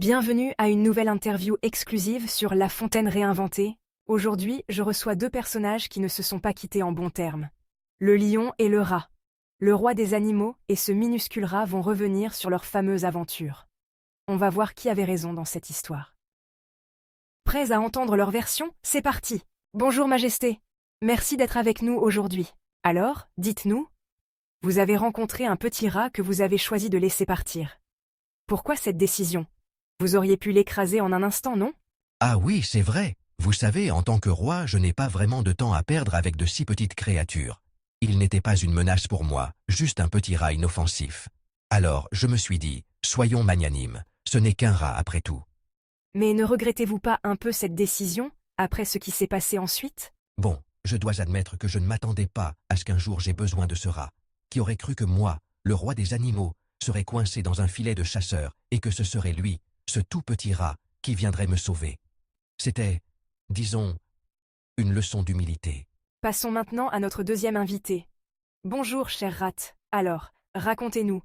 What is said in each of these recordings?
Bienvenue à une nouvelle interview exclusive sur La Fontaine réinventée. Aujourd'hui, je reçois deux personnages qui ne se sont pas quittés en bons termes. Le lion et le rat. Le roi des animaux et ce minuscule rat vont revenir sur leur fameuse aventure. On va voir qui avait raison dans cette histoire. Prêts à entendre leur version? C'est parti! Bonjour Majesté. Merci d'être avec nous aujourd'hui. Alors, dites-nous, vous avez rencontré un petit rat que vous avez choisi de laisser partir. Pourquoi cette décision? Vous auriez pu l'écraser en un instant, non? Ah oui, c'est vrai. Vous savez, en tant que roi, je n'ai pas vraiment de temps à perdre avec de si petites créatures. Il n'était pas une menace pour moi, juste un petit rat inoffensif. Alors, je me suis dit, soyons magnanimes, ce n'est qu'un rat après tout. Mais ne regrettez-vous pas un peu cette décision, après ce qui s'est passé ensuite? Bon, je dois admettre que je ne m'attendais pas à ce qu'un jour j'ai besoin de ce rat. Qui aurait cru que moi, le roi des animaux, serais coincé dans un filet de chasseurs et que ce serait lui, ce tout petit rat, qui viendrait me sauver. C'était, disons, une leçon d'humilité. Passons maintenant à notre deuxième invité. Bonjour, cher rat. Alors, racontez-nous,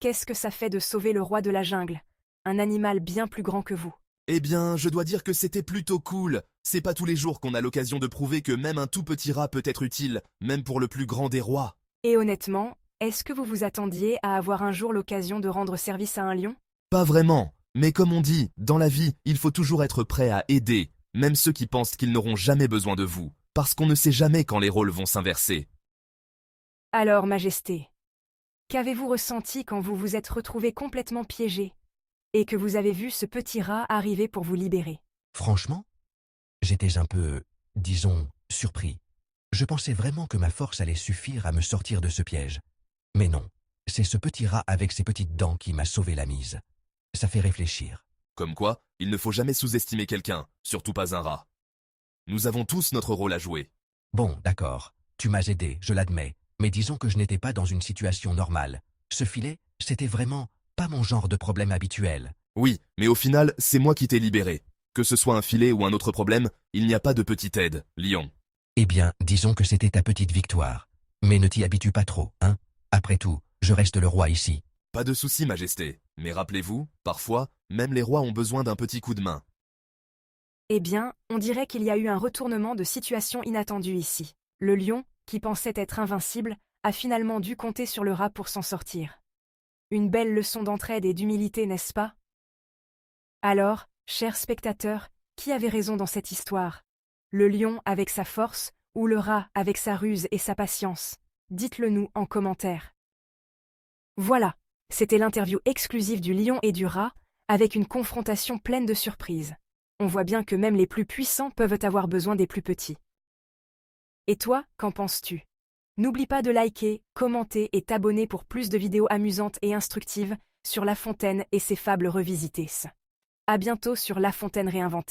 qu'est-ce que ça fait de sauver le roi de la jungle, un animal bien plus grand que vous? Eh bien, je dois dire que c'était plutôt cool. C'est pas tous les jours qu'on a l'occasion de prouver que même un tout petit rat peut être utile, même pour le plus grand des rois. Et honnêtement, est-ce que vous vous attendiez à avoir un jour l'occasion de rendre service à un lion? Pas vraiment. Mais comme on dit, dans la vie, il faut toujours être prêt à aider, même ceux qui pensent qu'ils n'auront jamais besoin de vous, parce qu'on ne sait jamais quand les rôles vont s'inverser. Alors, Majesté, qu'avez-vous ressenti quand vous vous êtes retrouvé complètement piégé et que vous avez vu ce petit rat arriver pour vous libérer? Franchement, j'étais un peu, disons, surpris. Je pensais vraiment que ma force allait suffire à me sortir de ce piège. Mais non, c'est ce petit rat avec ses petites dents qui m'a sauvé la mise. Ça fait réfléchir. Comme quoi, il ne faut jamais sous-estimer quelqu'un, surtout pas un rat. Nous avons tous notre rôle à jouer. Bon, d'accord, tu m'as aidé, je l'admets, mais disons que je n'étais pas dans une situation normale. Ce filet, c'était vraiment pas mon genre de problème habituel. Oui, mais au final, c'est moi qui t'ai libéré. Que ce soit un filet ou un autre problème, il n'y a pas de petite aide, lion. Eh bien, disons que c'était ta petite victoire. Mais ne t'y habitue pas trop, hein? Après tout, je reste le roi ici. Pas de souci, Majesté. Mais rappelez-vous, parfois, même les rois ont besoin d'un petit coup de main. Eh bien, on dirait qu'il y a eu un retournement de situation inattendu ici. Le lion, qui pensait être invincible, a finalement dû compter sur le rat pour s'en sortir. Une belle leçon d'entraide et d'humilité, n'est-ce pas? Alors, chers spectateurs, qui avait raison dans cette histoire? Le lion avec sa force ou le rat avec sa ruse et sa patience? Dites-le nous en commentaire. Voilà, c'était l'interview exclusive du lion et du rat, avec une confrontation pleine de surprises. On voit bien que même les plus puissants peuvent avoir besoin des plus petits. Et toi, qu'en penses-tu? N'oublie pas de liker, commenter et t'abonner pour plus de vidéos amusantes et instructives sur La Fontaine et ses fables revisitées. À bientôt sur La Fontaine réinventée.